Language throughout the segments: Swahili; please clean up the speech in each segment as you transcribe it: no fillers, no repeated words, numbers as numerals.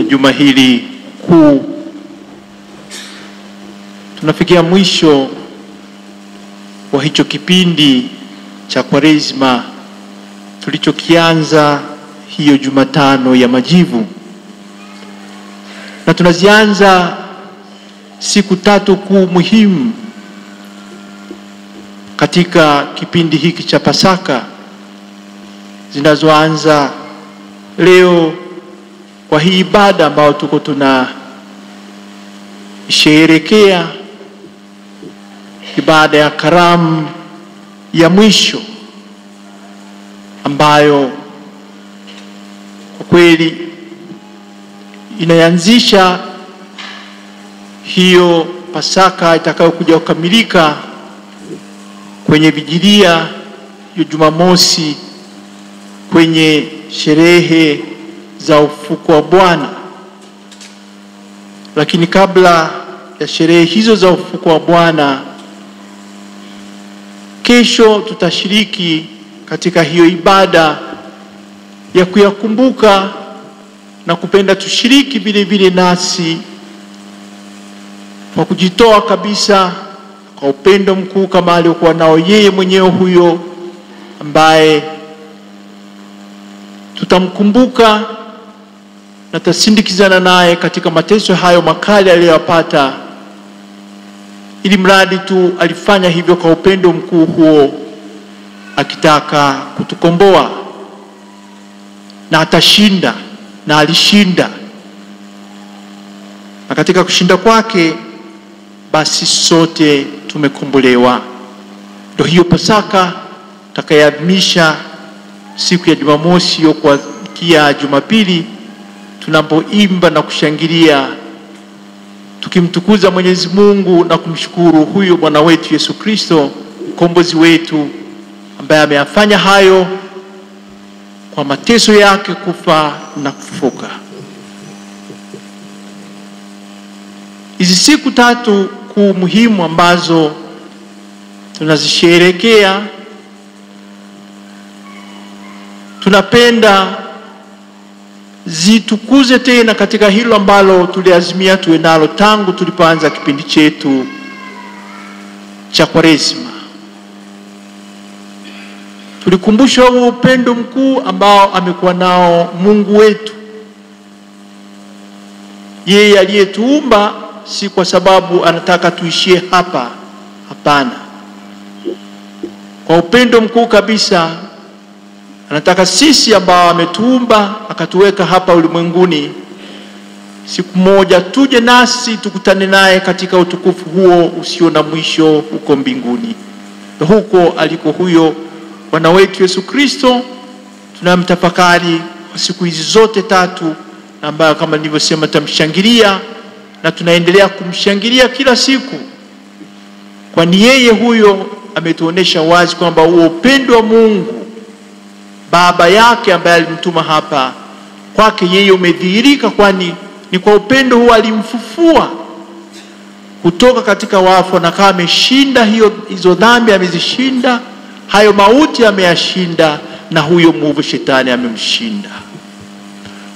juma hili kuu. Tunafikia mwisho wa hicho kipindi cha Kwaresma tulichokianza hiyo Jumatano ya Majivu, na tunazianza siku tatu kuu muhimu katika kipindi hiki cha Pasaka, zinazoanza leo kwa hii ibada ambayo tuko tunasherehekea, ibada ya karamu ya mwisho ambayo kwa kweli inaanzisha hiyo Pasaka itakayokuja kukamilika kwenye Vigilia ya Jumamosi, kwenye sherehe za ufufuko wa Bwana. Lakini kabla ya sherehe hizo za ufufuko wa Bwana, kesho tutashiriki katika hiyo ibada ya kuyakumbuka na kupenda tushiriki vile vile nasi kwa kujitoa kabisa kwa upendo mkuu kama aliokuwa nao yeye mwenyewe huyo, ambaye tutamkumbuka na tasindikizana naye katika mateso hayo makali aliyopata, ili mradi tu alifanya hivyo kwa upendo mkuu huo, akitaka kutukomboa, na atashinda, na alishinda. Na katika kushinda kwake basi sote tumekombolewa. Ndio hiyo Pasaka tutakayoadhimisha siku ya Jumamosi hiyo kuamkia Jumapili, tunapoimba na kushangilia tukimtukuza Mwenyezi Mungu na kumshukuru huyo Bwana wetu Yesu Kristo, mkombozi wetu, ambaye ameyafanya hayo kwa mateso yake, kufa na kufufuka. Hizi siku tatu kuu muhimu ambazo tunazisherehekea, tunapenda zitukuze tena katika hilo ambalo tuliazimia tuwe nalo tangu tulipoanza kipindi chetu cha Kwaresma. Tulikumbushwa huo upendo mkuu ambao amekuwa nao Mungu wetu, yeye aliyetuumba, si kwa sababu anataka tuishie hapa, hapana. Kwa upendo mkuu kabisa anataka sisi ambao ametuumba akatuweka hapa ulimwenguni, siku moja tuje nasi tukutane naye katika utukufu huo usio na mwisho huko mbinguni. Huko aliko huyo Bwana wetu Yesu Kristo tunamtafakari kwa siku hizi zote tatu, ambayo kama nilivyosema tamshangilia na tunaendelea kumshangilia kila siku, kwani yeye huyo ametuonesha wazi kwamba huo upendo wa Mungu Baba yake ambaye alimtuma hapa kwake yeye umedhihirika, kwani ni kwa upendo huo alimfufua kutoka katika wafu, na kama ameshinda hizo dhambi, amezishinda, hayo mauti ameyashinda, na huyo mwovu shetani amemshinda.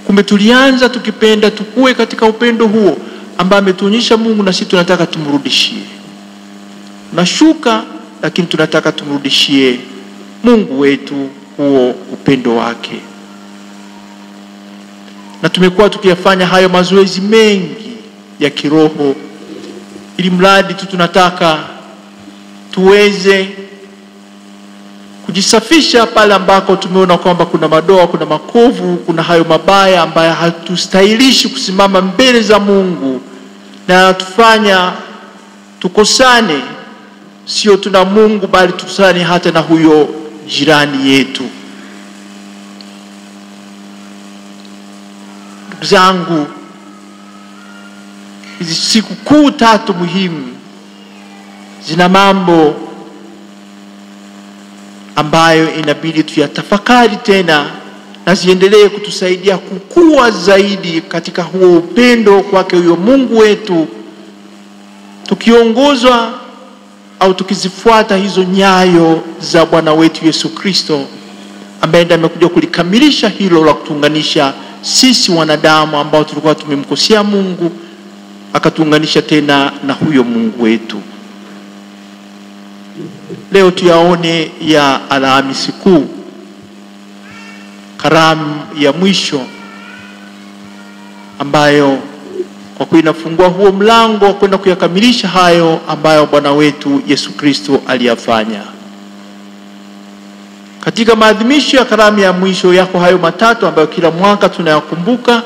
Kumbe tulianza tukipenda tukue katika upendo huo ambao ametuonyesha Mungu, na sisi tunataka tumrudishie. Nashuka, lakini tunataka tumrudishie Mungu wetu huo upendo wake. Na tumekuwa tukiyafanya hayo mazoezi mengi ya kiroho, ili mradi tu tunataka tuweze kujisafisha pale ambako tumeona kwamba kuna madoa, kuna makovu, kuna hayo mabaya ambayo hatustahilishi kusimama mbele za Mungu, na tufanya tukosane, sio tuna Mungu bali tukosane hata na huyo jirani yetu. Ndugu zangu, hizi siku kuu tatu muhimu zina mambo ambayo inabidi tuyatafakari tena, na ziendelee kutusaidia kukua zaidi katika huo upendo kwake huyo Mungu wetu, tukiongozwa au tukizifuata hizo nyayo za Bwana wetu Yesu Kristo, ambaye ndiye amekuja kulikamilisha hilo la kutuunganisha sisi wanadamu ambao tulikuwa tumemkosea Mungu, akatuunganisha tena na huyo Mungu wetu. Leo tuyaone ya Alhamisi Kuu, karamu ya mwisho ambayo kwa kweli inafungua huo mlango wa kwenda kuyakamilisha hayo ambayo Bwana wetu Yesu Kristo aliyafanya. Katika maadhimisho ya karamu ya mwisho yako hayo matatu ambayo kila mwaka tunayakumbuka,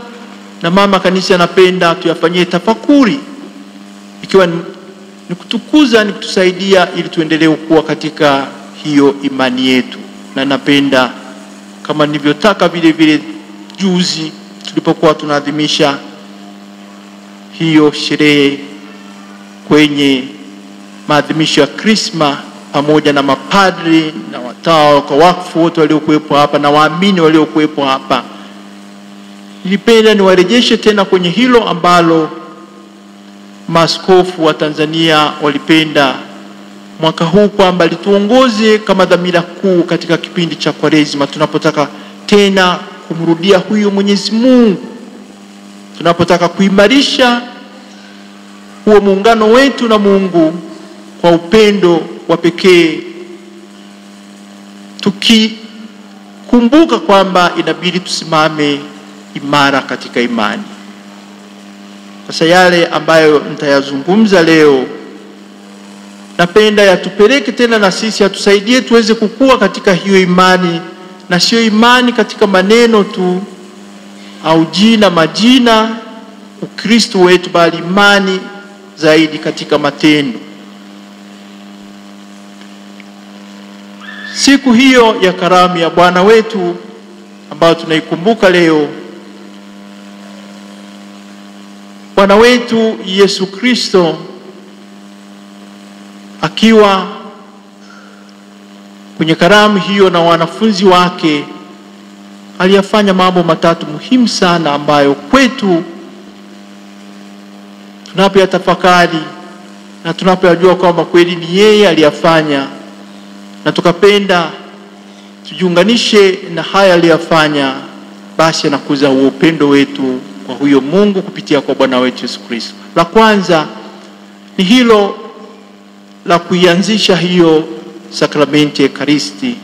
na mama kanisa anapenda tuyafanyie tafakuri, ikiwa ni kutukuza, ni kutusaidia ili tuendelee kukua katika hiyo imani yetu. Na napenda kama nilivyotaka vile vile juzi tulipokuwa tunaadhimisha hiyo sherehe kwenye maadhimisho ya Krisma, pamoja na mapadri na watawa kwa wakfu wote waliokuwepo hapa na waamini waliokuwepo hapa, nilipenda niwarejeshe tena kwenye hilo ambalo maaskofu wa Tanzania walipenda mwaka huu, kwamba lituongoze kama dhamira kuu katika kipindi cha Kwaresima, tunapotaka tena kumrudia huyo Mwenyezi Mungu, tunapotaka kuimarisha huo muungano wetu na Mungu kwa upendo wa pekee, tukikumbuka kwamba inabidi tusimame imara katika imani. Sasa yale ambayo nitayazungumza leo, napenda yatupeleke tena na sisi, atusaidie tuweze kukua katika hiyo imani, na sio imani katika maneno tu au majina Ukristo wetu, bali imani zaidi katika matendo. Siku hiyo ya karamu ya Bwana wetu ambayo tunaikumbuka leo, Bwana wetu Yesu Kristo akiwa kwenye karamu hiyo na wanafunzi wake, aliyafanya mambo matatu muhimu sana ambayo kwetu tunapoyatafakari na tunapoyajua kwamba kweli ni yeye aliyafanya, na tukapenda tujiunganishe na haya aliyafanya, basi anakuza huo upendo wetu kwa huyo Mungu kupitia kwa Bwana wetu Yesu Kristo. La kwanza ni hilo la kuianzisha hiyo sakramenti ya Ekaristi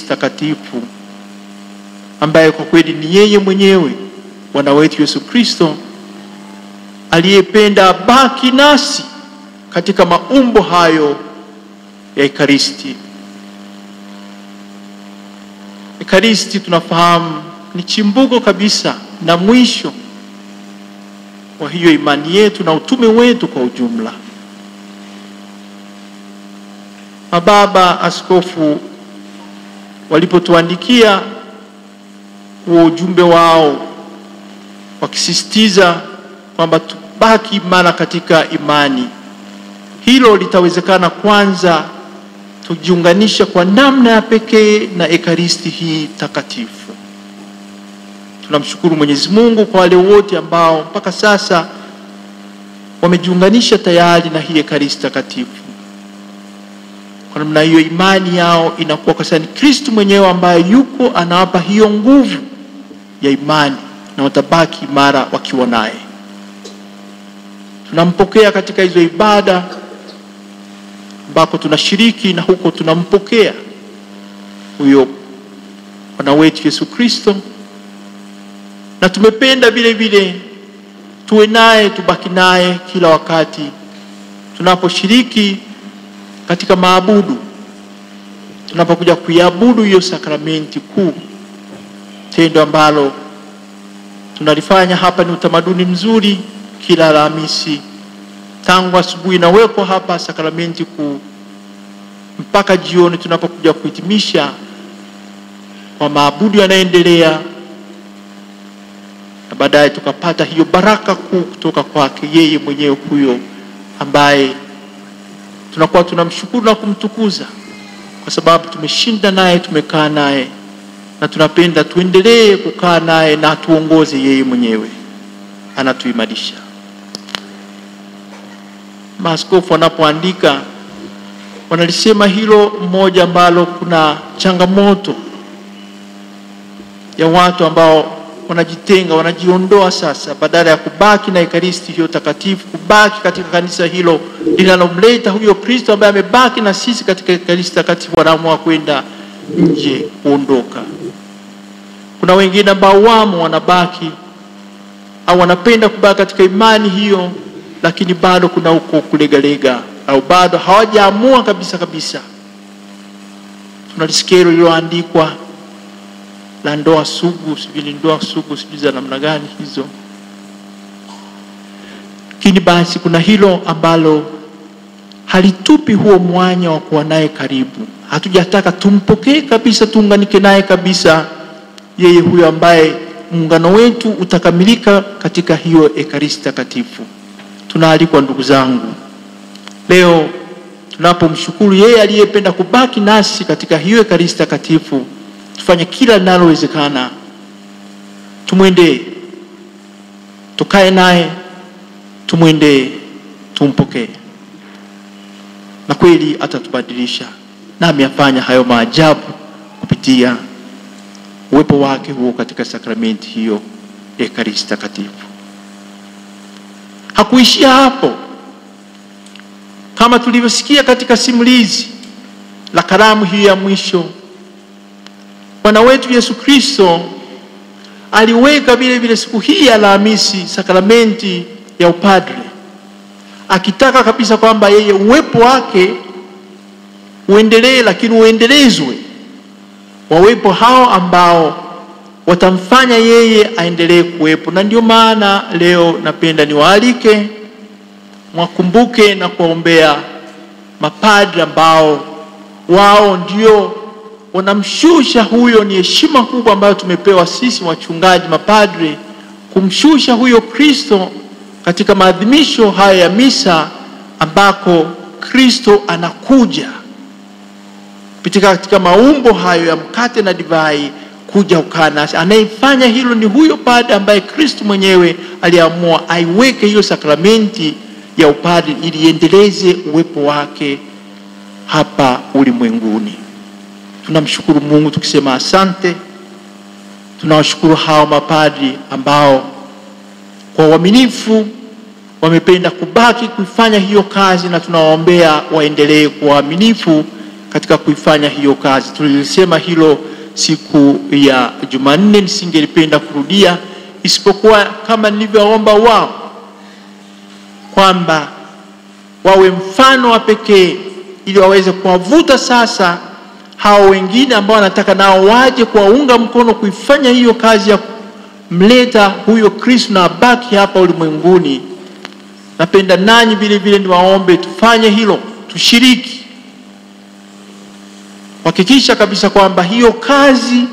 takatifu, ambaye kwa kweli ni yeye mwenyewe Bwana wetu Yesu Kristo aliyependa baki nasi katika maumbo hayo ya Ekaristi. Ekaristi tunafahamu ni chimbuko kabisa na mwisho wa hiyo imani yetu na utume wetu kwa ujumla. Mababa askofu walipotuandikia huo ujumbe wao, wakisisitiza kwamba tubaki imara katika imani, hilo litawezekana kwanza tujiunganisha kwa namna ya pekee na Ekaristi hii takatifu. Tunamshukuru Mwenyezi Mungu kwa wale wote ambao mpaka sasa wamejiunganisha tayari na hii Ekaristi takatifu. Kwa namna hiyo imani yao inakuwa kwa sababu ni Kristo mwenyewe ambaye yuko anawapa hiyo nguvu ya imani, na watabaki imara wakiwa naye. Tunampokea katika hizo ibada ambako tunashiriki, na huko tunampokea huyo Bwana wetu Yesu Kristo, na tumependa vile vile tuwe naye, tubaki naye kila wakati tunaposhiriki katika maabudu, tunapokuja kuiabudu hiyo sakramenti kuu. Tendo ambalo tunalifanya hapa ni utamaduni mzuri, kila Alhamisi tangu asubuhi inawekwa hapa sakramenti kuu mpaka jioni tunapokuja kuhitimisha kwa maabudu yanaendelea, na baadaye tukapata hiyo baraka kuu kutoka kwake yeye mwenyewe, huyo ambaye tunakuwa tunamshukuru na kumtukuza kwa sababu tumeshinda naye, tumekaa naye, na tunapenda tuendelee kukaa naye na tuongoze yeye mwenyewe, anatuimarisha. Maaskofu wanapoandika wanalisema hilo mmoja ambalo kuna changamoto ya watu ambao wanajitenga, wanajiondoa sasa, badala ya kubaki na ekaristi hiyo takatifu, kubaki katika kanisa hilo linalomleta huyo Kristo ambaye amebaki na sisi katika ekaristi takatifu, wanaamua kwenda nje, kuondoka. Kuna wengine ambao wamo wanabaki au wanapenda kubaki katika imani hiyo, lakini bado kuna uko kulegalega, au bado hawajaamua kabisa. Tunalisikia lililoandikwa la ndoa sugu, sijui za namna gani hizo. Lakini basi kuna hilo ambalo halitupi huo mwanya wa kuwa naye karibu. Hatujataka tumpokee kabisa, tuunganike naye kabisa, yeye huyo ambaye muungano wetu utakamilika katika hiyo ekaristi takatifu. Tunaalikwa ndugu zangu, leo tunapomshukuru yeye aliyependa kubaki nasi katika hiyo ekaristi takatifu, tufanye kila linalowezekana, tumwendee, tukae naye, tumwendee, tumpokee, na kweli atatubadilisha, na amefanya hayo maajabu kupitia uwepo wake huo katika sakramenti hiyo ekaristi takatifu. Hakuishia hapo. Kama tulivyosikia katika simulizi la karamu hii ya mwisho, Bwana wetu Yesu Kristo aliweka vile siku hii ya Alhamisi sakramenti ya upadre, akitaka kabisa kwamba yeye uwepo wake uendelee, lakini uendelezwe. Wawepo hao ambao watamfanya yeye aendelee kuwepo. Na ndio maana leo napenda niwaalike mwakumbuke na kuombea mapadre ambao wao ndio wanamshusha huyo. Ni heshima kubwa ambayo tumepewa sisi wachungaji mapadre, kumshusha huyo Kristo katika maadhimisho haya ya misa, ambako Kristo anakuja katika maumbo hayo ya mkate na divai, kuja ukaa nasi. Anayefanya hilo ni huyo padre ambaye Kristo mwenyewe aliamua aiweke hiyo sakramenti ya upadre ili iendeleze uwepo wake hapa ulimwenguni. Tunamshukuru Mungu tukisema asante. Tunawashukuru hao mapadri ambao kwa uaminifu wamependa kubaki kuifanya hiyo kazi, na tunawaombea waendelee kwa uaminifu katika kuifanya hiyo kazi. Tulisema hilo siku ya Jumanne, nisingelipenda kurudia, isipokuwa kama nilivyoomba wao kwamba wawe mfano wa pekee, ili waweze kuwavuta sasa hao wengine ambao wanataka nao waje kuwaunga mkono kuifanya hiyo kazi ya kumleta huyo Kristo na abaki hapa ulimwenguni. Napenda nanyi vile niwaombe tufanye hilo, tushiriki, hakikisha kabisa kwamba hiyo kazi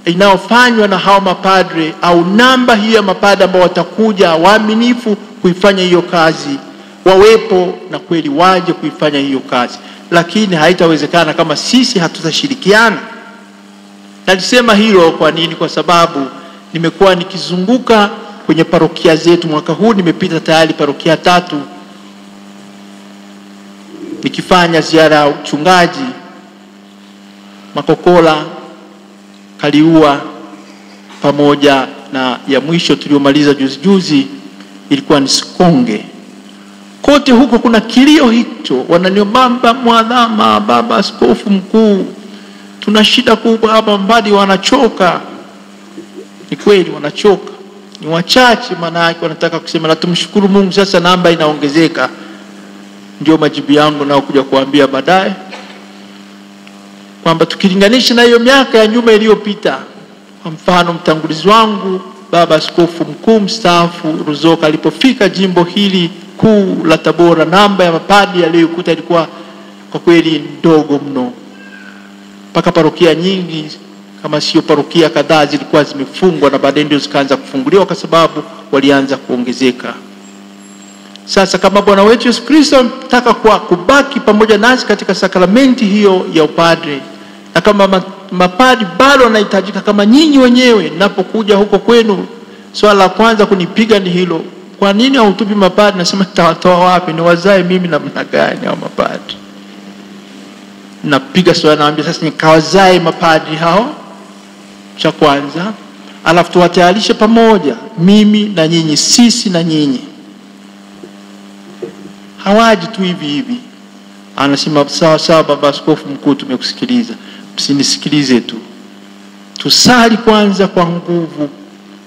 inayofanywa na hao mapadre, au namba hiyo ya mapadre ambao watakuja waaminifu kuifanya hiyo kazi, wawepo na kweli waje kuifanya hiyo kazi. Lakini haitawezekana kama sisi hatutashirikiana. Nalisema hilo kwa nini? Kwa sababu nimekuwa nikizunguka kwenye parokia zetu. Mwaka huu nimepita tayari parokia 3 nikifanya ziara ya uchungaji: Makokola, Kaliua, pamoja na ya mwisho tuliomaliza juzi ilikuwa ni Sikonge. Kote huko kuna kilio hicho, wananiomba mwadhama, baba askofu mkuu, tuna shida kubwa hapa Mbadi, wanachoka. Ni kweli wanachoka, ni wachache, maana yake wanataka kusema. Na tumshukuru Mungu sasa namba inaongezeka. Ndio majibu yangu nao kuja kuambia baadaye, kwamba tukilinganisha na hiyo miaka ya nyuma iliyopita, kwa mfano mtangulizi wangu baba askofu mkuu mstaafu Ruzoka alipofika jimbo hili kuu la Tabora, namba ya mapadri aliyokuta ilikuwa kwa kweli ndogo mno. Mpaka parokia nyingi kama sio parokia kadhaa zilikuwa zimefungwa, na baadaye ndio zikaanza kufunguliwa kwa sababu walianza kuongezeka. Sasa kama Bwana wetu Yesu Kristo anataka kubaki pamoja nasi katika sakramenti hiyo ya upadre, na kama mapadri bado wanahitajika kama nyinyi wenyewe, ninapokuja huko kwenu, swala la kwanza kunipiga ni hilo: kwa nini hautupi mapadri? Nasema tawatoa wapi? Ni wazae mimi namna gani hao mapadri? Napiga swala, naambia sasa nikawazae mapadri hao, cha kwanza. alafu tuwatayarishe pamoja, mimi na nyinyi, sisi na nyinyi. Hawaji tu hivi hivi. Anasema sawa sawa baba askofu mkuu, tumekusikiliza. Msinisikilize tu. Tusali kwanza kwa nguvu,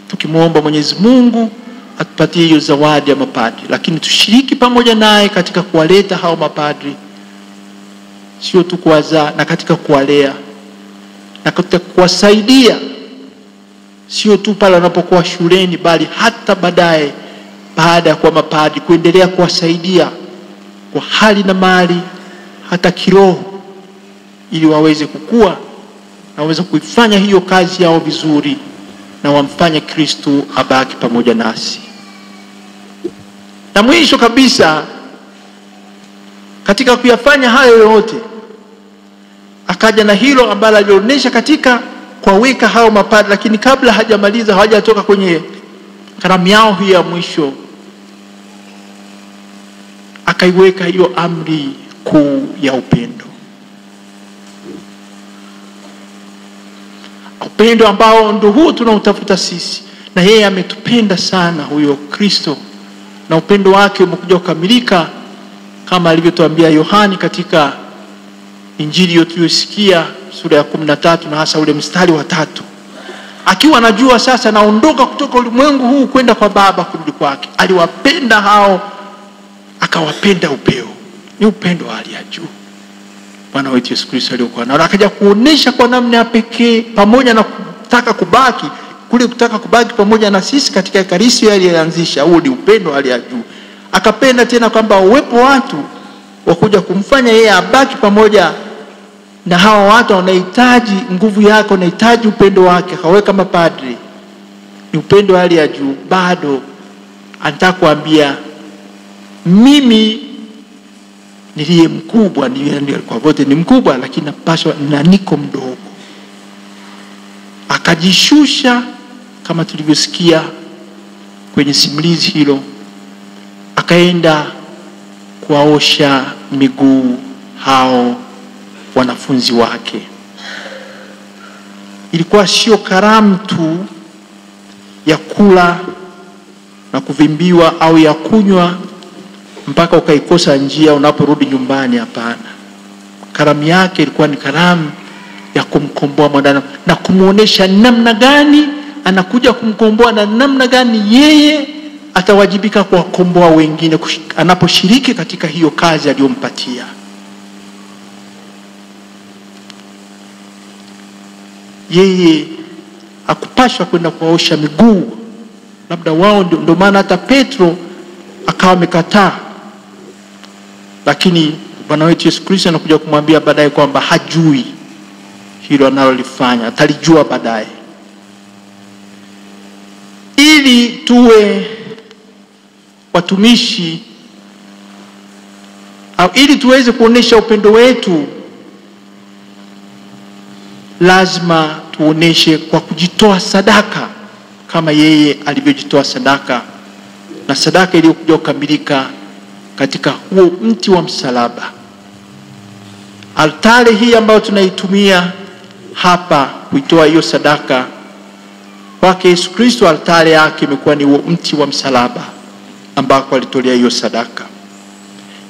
tukimuomba Mwenyezi Mungu atupatie hiyo zawadi ya mapadri, lakini tushiriki pamoja naye katika kuwaleta hao mapadri, sio tu kuwazaa, na katika kuwalea na katika kuwasaidia, sio tu pale wanapokuwa shuleni, bali hata baadaye baada ya kuwa mapadri kuendelea kuwasaidia kwa hali na mali, hata kiroho, ili waweze kukua na waweze kuifanya hiyo kazi yao vizuri, na wamfanye Kristo abaki pamoja nasi. Na mwisho kabisa, katika kuyafanya hayo yote, akaja na hilo ambalo alionyesha katika kuwaweka hao mapadri, lakini kabla hajamaliza, hawajatoka kwenye karamu yao hii ya mwisho, akaiweka hiyo amri kuu ya upendo. Upendo ambao ndio huo tunautafuta sisi, na yeye ametupenda sana huyo Kristo, na upendo wake umekuja kukamilika kama alivyotuambia Yohani katika Injili tuliyosikia sura ya 13 na hasa ule mstari wa 3. Akiwa anajua sasa naondoka kutoka ulimwengu huu kwenda kwa Baba kurudi kwake, aliwapenda hao, akawapenda upeo. Ni upendo wa hali ya juu Bwana wetu Yesu Kristo aliokuwa nao, akaja kuonesha kwa namna ya pekee, pamoja na kutaka kubaki kule, kutaka kubaki pamoja na sisi katika Ekaristi aliyoanzisha. Huo ni upendo wa hali ya juu. Akapenda tena kwamba uwepo watu wakuja kumfanya yeye abaki pamoja na hawa watu wanahitaji nguvu yake, wanahitaji upendo wake. Akaweka mapadri. Ni upendo wa hali ya juu. Bado anataka kuambia, mimi niliye mkubwa, niliye kwa wote ni mkubwa, lakini napaswa na niko mdogo. Akajishusha kama tulivyosikia kwenye simulizi hilo, akaenda kuwaosha miguu hao wanafunzi wake. Ilikuwa sio karamu tu ya kula na kuvimbiwa au ya kunywa mpaka ukaikosa njia unaporudi nyumbani. Hapana. Karamu yake ilikuwa ni karamu ya kumkomboa mwanadamu na kumuonesha namna gani anakuja kumkomboa na namna gani yeye atawajibika kuwakomboa wengine anaposhiriki katika hiyo kazi aliyompatia. Yeye hakupaswa kwenda kuwaosha miguu, labda wao ndio maana hata Petro akawa amekataa. Lakini Bwana wetu Yesu Kristo anakuja kumwambia baadaye kwamba hajui hilo analolifanya, atalijua baadaye. Ili tuwe watumishi au ili tuweze kuonesha upendo wetu, lazima tuoneshe kwa kujitoa sadaka kama yeye alivyojitoa sadaka, na sadaka iliyokuja kukamilika katika huo mti wa msalaba. Altari hii ambayo tunaitumia hapa kuitoa hiyo sadaka kwake Yesu Kristo, altari yake imekuwa ni huo mti wa msalaba ambako alitolea hiyo sadaka.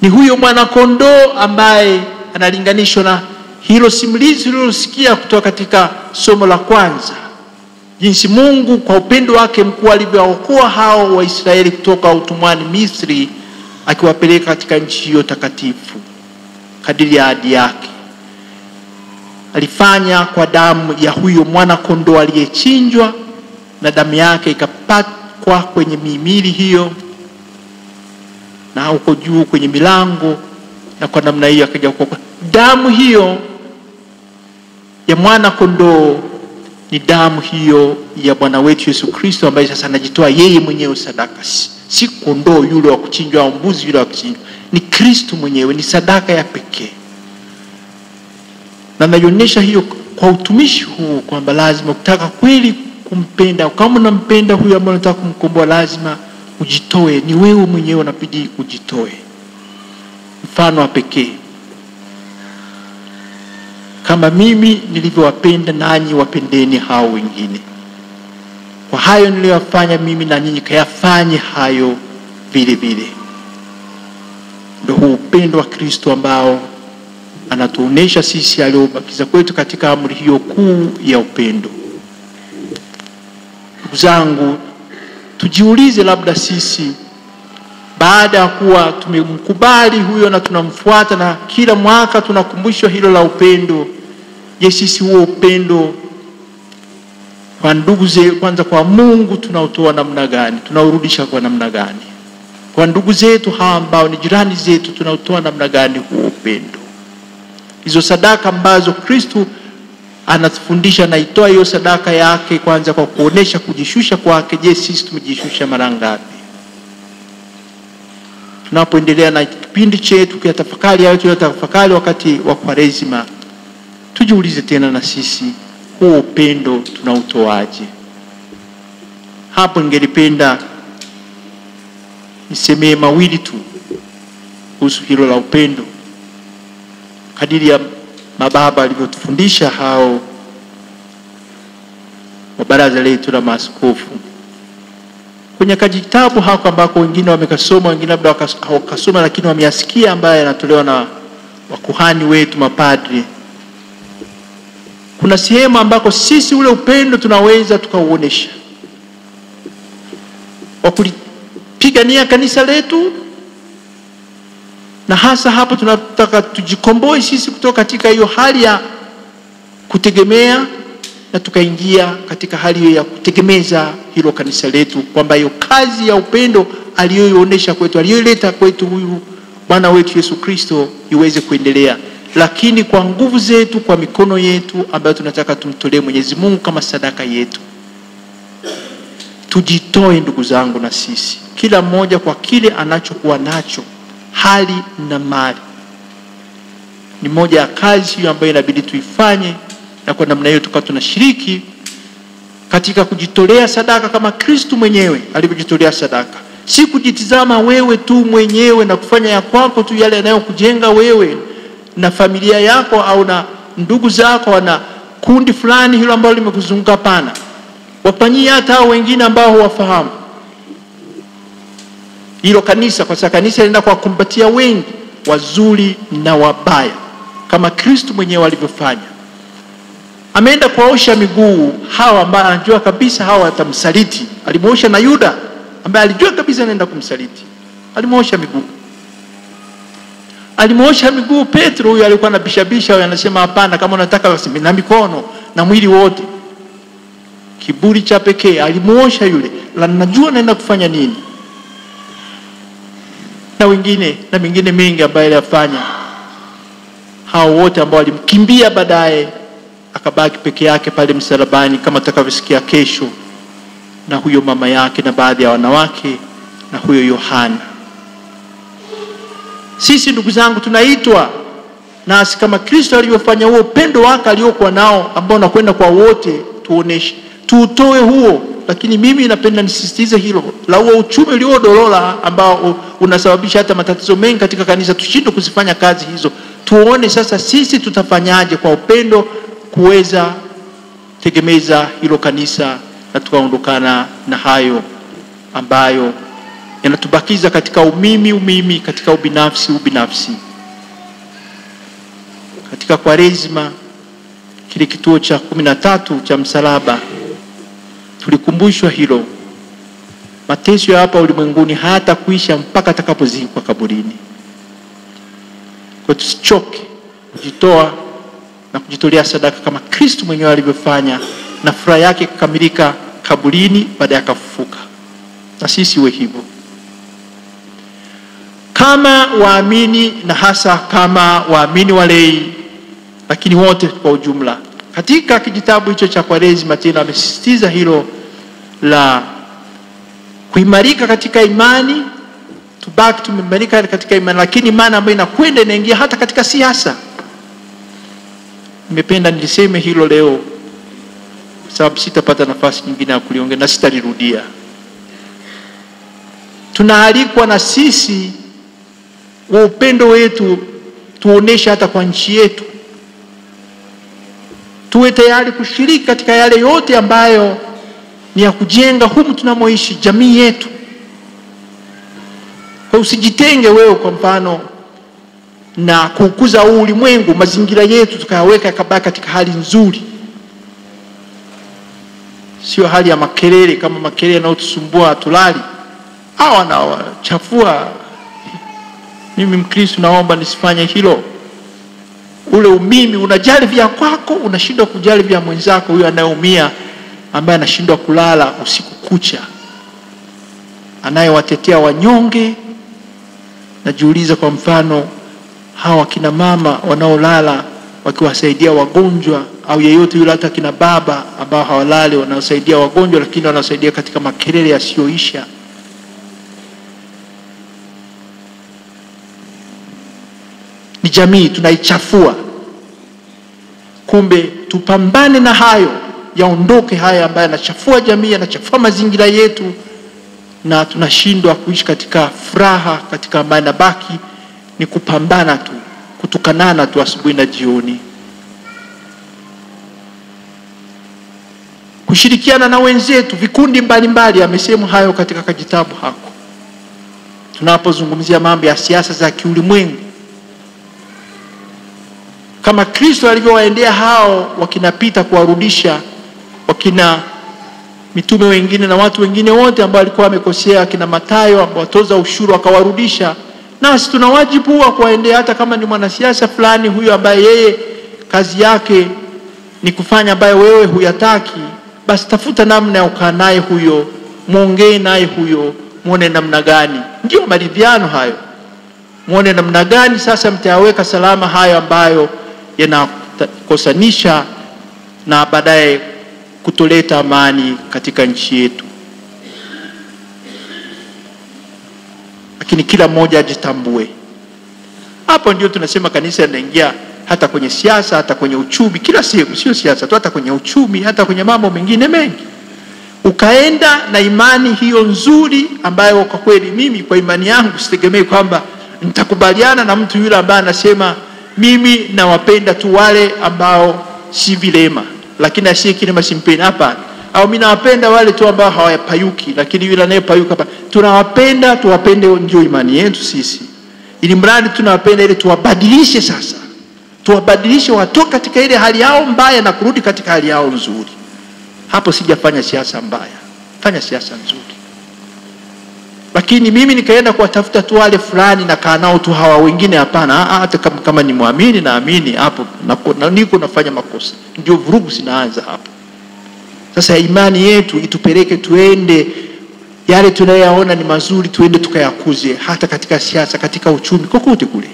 Ni huyo mwana kondoo ambaye analinganishwa na hilo simulizi tulilosikia kutoka katika somo la kwanza, jinsi Mungu kwa upendo wake mkuu alivyowaokoa hao Waisraeli kutoka utumwani Misri, akiwapeleka katika nchi hiyo takatifu kadiri ya ahadi yake. Alifanya kwa damu ya huyo mwana kondoo aliyechinjwa, na damu yake ikapakwa kwenye mihimili hiyo na huko juu kwenye milango, na kwa namna hiyo akaja kwa damu hiyo ya mwana kondoo. Ni damu hiyo ya Bwana wetu Yesu Kristo ambaye sasa anajitoa yeye mwenyewe sadaka. Si kondoo yule wa kuchinjwa au mbuzi yule wa kuchinjwa, ni Kristo mwenyewe, ni sadaka ya pekee. Na naonyesha hiyo kwa utumishi huu kwamba lazima ukitaka kweli kumpenda, kama unampenda huyo ambaye unataka kumkomboa, lazima ujitoe. Ni wewe mwenyewe unabidi ujitoe. Mfano wa pekee, kama mimi nilivyowapenda nanyi wapendeni hao wengine. kwa hayo niliyofanya mimi na nyinyi kayafanye hayo vile vile. Ndio huu upendo wa Kristo ambao anatuonesha sisi aliobakiza kwetu katika amri hiyo kuu ya upendo. Ndugu zangu, tujiulize labda sisi baada ya kuwa tumemkubali huyo na tunamfuata na kila mwaka tunakumbushwa hilo la upendo, je, sisi huo upendo kwa ndugu zetu, kwanza kwa Mungu tunautoa namna gani? Tunaurudisha kwa namna gani? Kwa ndugu zetu hawa ambao ni jirani zetu tunautoa namna gani huo upendo? Hizo sadaka ambazo Kristo anatufundisha na itoa hiyo sadaka yake kwanza kwa kuonesha kujishusha kwake, je, sisi tumejishusha mara ngapi? Tunapoendelea na kipindi chetu kwa tafakari hayo tunatafakari wakati wa Kwaresima, tujiulize tena na sisi huo upendo tunautoaje? Hapo ningelipenda nisemee mawili tu kuhusu hilo la upendo, kadiri ya mababa alivyotufundisha hao wa baraza letu la maaskofu. Kwenye kitabu hako ambako wengine wamekasoma, wengine labda hawakasoma lakini wameyasikia, ambaye yanatolewa na wakuhani wetu, mapadri, kuna sehemu ambako sisi ule upendo tunaweza tukauonesha wa kulipigania kanisa letu, na hasa hapo tunataka tujikomboe sisi kutoka katika hiyo hali ya kutegemea na tukaingia katika hali hiyo ya kutegemeza hilo kanisa letu, kwamba hiyo kazi ya upendo aliyoionyesha kwetu, aliyoileta kwetu huyu Bwana wetu Yesu Kristo iweze kuendelea, lakini kwa nguvu zetu, kwa mikono yetu ambayo tunataka tumtolee Mwenyezi Mungu kama sadaka yetu. Tujitoe ndugu zangu, na sisi kila mmoja kwa kile anachokuwa nacho, hali na mali. Ni moja ya kazi hiyo ambayo inabidi tuifanye, na kwa namna hiyo tukawa tunashiriki katika kujitolea sadaka kama Kristo mwenyewe alivyojitolea sadaka. Si kujitizama wewe tu mwenyewe na kufanya ya kwako tu yale yanayokujenga wewe na familia yako au na ndugu zako na kundi fulani hilo ambalo limekuzunguka. Hapana, wafanyie hata wengine ambao huwafahamu hilo kanisa, kwa sababu kanisa linaenda kwa kumbatia wengi, wazuri na wabaya, kama Kristo mwenyewe alivyofanya. Ameenda kuwaosha miguu hawa ambao anajua kabisa hawa watamsaliti. Alimuosha na Yuda ambaye alijua kabisa anaenda kumsaliti, alimuosha miguu. Alimuosha miguu Petro, huyo alikuwa anabishabisha, huyo anasema hapana, kama unataka basi na mikono na mwili wote. Kiburi cha pekee, alimuosha yule, na najua naenda kufanya nini. Na wengine mengi ambaye alifanya. Hao wote ambao walimkimbia baadaye akabaki peke yake pale msalabani, kama tutakavyosikia kesho, na huyo mama yake na baadhi ya wanawake na huyo Yohana. Sisi ndugu zangu tunaitwa nasi kama Kristo alivyofanya huo upendo wake aliokuwa nao ambao unakwenda kwa wote, tuoneshe, tuutoe huo. Lakini mimi napenda nisisitize hilo la huo uchumi uliodolola ambao unasababisha hata matatizo mengi katika kanisa, tushindwe kuzifanya kazi hizo. Tuone sasa sisi tutafanyaje kwa upendo kuweza tegemeza hilo kanisa na tukaondokana na hayo ambayo yanatubakiza katika umimi, katika ubinafsi. Katika Kwaresima, kile kituo cha 13 cha msalaba, tulikumbushwa hilo. Mateso ya hapa ulimwenguni hata kuisha mpaka atakapozikwa kaburini. Kwa tusichoke kujitoa na kujitolea sadaka kama Kristo mwenyewe alivyofanya, na furaha yake kukamilika kaburini baada ya kufufuka. Na sisi we hivyo kama waamini, na hasa kama waamini walei, lakini wote kwa ujumla. Katika kitabu hicho cha Kwaresima tena amesisitiza hilo la kuimarika katika imani, tubaki tumeimarika katika imani, lakini imani ambayo inakwenda inaingia hata katika siasa. Nimependa niliseme hilo leo sababu sitapata nafasi nyingine ya kuliongea na sitalirudia. Tunaalikwa na sisi wa upendo wetu tuoneshe hata kwa nchi yetu. Tuwe tayari kushiriki katika yale yote ambayo ni ya kujenga humu tunamoishi jamii yetu. Kwa usijitenge wewe kwa mfano na kukuza ulimwengu, mazingira yetu tukayaweka yakabaki katika hali nzuri, sio hali ya makelele kama makelele yanayotusumbua tulali au anachafua. Mimi Mkristo naomba nisifanye hilo. Ule umimi unajali vya kwako, unashindwa kujali vya mwenzako huyo anayeumia, ambaye anashindwa kulala usiku kucha, anayewatetea wanyonge. Najiuliza kwa mfano hawa kina mama wanaolala wakiwasaidia wagonjwa, au yeyote yule, hata kina baba ambao hawalali wanaosaidia wagonjwa, lakini wanasaidia katika makelele yasiyoisha. Ni jamii tunaichafua. Kumbe tupambane na hayo, yaondoke haya ambayo yanachafua jamii, yanachafua mazingira yetu, na tunashindwa kuishi katika furaha, katika ambayo inabaki ni kupambana tu, kutukanana tu asubuhi na jioni. Kushirikiana na wenzetu, vikundi mbalimbali, amesema hayo katika kajitabu hako. Tunapozungumzia mambo ya siasa za kiulimwengu, kama Kristo alivyowaendea hao wakinapita kuwarudisha, wakina mitume wengine na watu wengine wote ambao walikuwa wamekosea, akina Mathayo ambao watoza ushuru akawarudisha, nasi tuna wajibu wa kuwaendea. Hata kama ni mwanasiasa fulani huyo ambaye yeye kazi yake ni kufanya ambaye wewe huyataki, basi tafuta namna ya kukaa naye huyo, muongee naye huyo, muone namna gani. Ndio maridhiano hayo. Muone namna gani sasa mtayaweka salama hayo ambayo yanakosanisha na baadaye kutoleta amani katika nchi yetu. Lakini kila mmoja ajitambue. Hapo ndio tunasema kanisa linaingia hata kwenye siasa, hata kwenye uchumi, kila sehemu, sio siasa tu, hata kwenye uchumi, hata kwenye mambo mengine mengi. Ukaenda na imani hiyo nzuri ambayo kwa kweli mimi kwa imani yangu sitegemei kwamba nitakubaliana na mtu yule ambaye anasema mimi nawapenda tu wale ambao si vilema, lakini asiye kilema simpendi. Hapa au mimi nawapenda wale tu ambao hawapayuki, lakini yule anayepayuka hapa tunawapenda, tuwapende. Ndio imani yetu sisi, ili mradi tunawapenda ili tuwabadilishe. Sasa tuwabadilishe watoke katika ile hali yao mbaya na kurudi katika hali yao nzuri. Hapo sijafanya siasa mbaya, fanya siasa nzuri. Lakini mimi nikaenda kuwatafuta tu wale fulani na kaa nao tu hawa wengine, hapana. Hata kama ni muamini naamini, hapo niko nafanya makosa. Ndio vurugu zinaanza hapo. Sasa imani yetu itupeleke tuende yale tunayoyaona ni mazuri, tuende tukayakuze hata katika siasa, katika uchumi, kokote kule.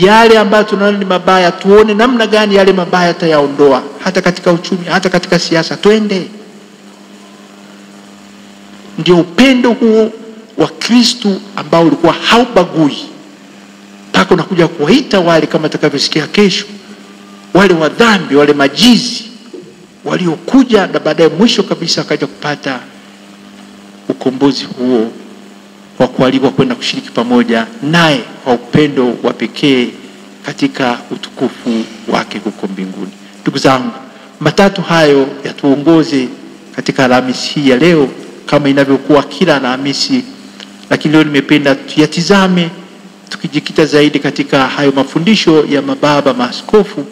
Yale ambayo tunaona ni mabaya, tuone namna gani yale mabaya tayaondoa, hata katika uchumi, hata katika siasa, twende. Ndio upendo huo wa Kristo ambao ulikuwa haubagui. Mpaka unakuja kuwaita wale, kama tutakavyosikia kesho, wale wa dhambi, wale majizi waliokuja na baadaye mwisho kabisa akaja kupata ukombozi huo wa kualikwa kwenda kushiriki pamoja naye kwa upendo wa pekee katika utukufu wake huko mbinguni. Ndugu zangu, matatu hayo yatuongoze katika Alhamisi hii ya leo kama inavyokuwa kila Alhamisi, lakini leo nimependa tuyatizame tukijikita zaidi katika hayo mafundisho ya mababa maaskofu,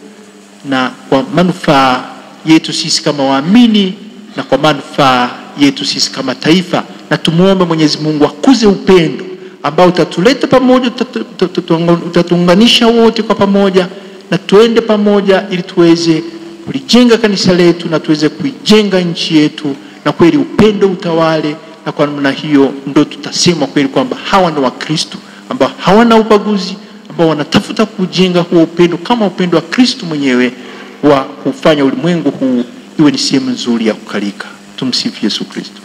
na kwa manufaa yetu sisi kama waamini na kwa manufaa yetu sisi kama taifa. Na tumuombe Mwenyezi Mungu akuze upendo ambao utatuleta pamoja, utatuunganisha wote kwa pamoja, na tuende pamoja ili tuweze kulijenga kanisa letu na tuweze kuijenga nchi yetu, na kweli upendo utawale. Na kwa namna hiyo ndio tutasema kweli kwamba hawa ni Wakristo ambao hawana ubaguzi, ambao wanatafuta kujenga huo upendo kama upendo wa Kristo mwenyewe wa kufanya ulimwengu huu iwe ni sehemu nzuri ya kukalika. Tumsifu Yesu Kristo.